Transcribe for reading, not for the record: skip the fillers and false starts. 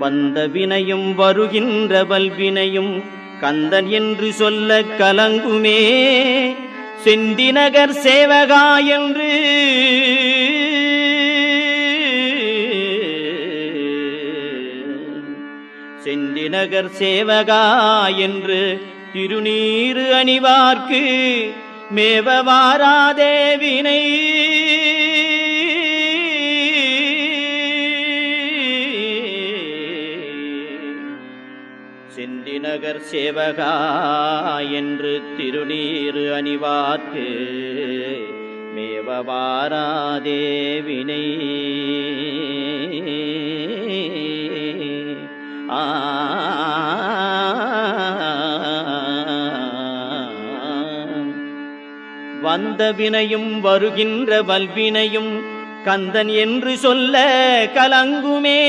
வந்த வினையும் வருகின்ற வல்வினையும் கந்தன் என்று சொல்ல கலங்குமே. செந்திநகர் சேவகா என்று செந்திநகர் சேவகா என்று திருநீறு அணிவார்க்கு மேவவாராதே வினை. செந்திநகர் சேவகா என்று திருநீறு அணிவார்க்கு மேவவாராதே வினை. வந்த வினையும் வருகின்ற வல்வினையும் கந்தன் என்று சொல்ல கலங்குமே.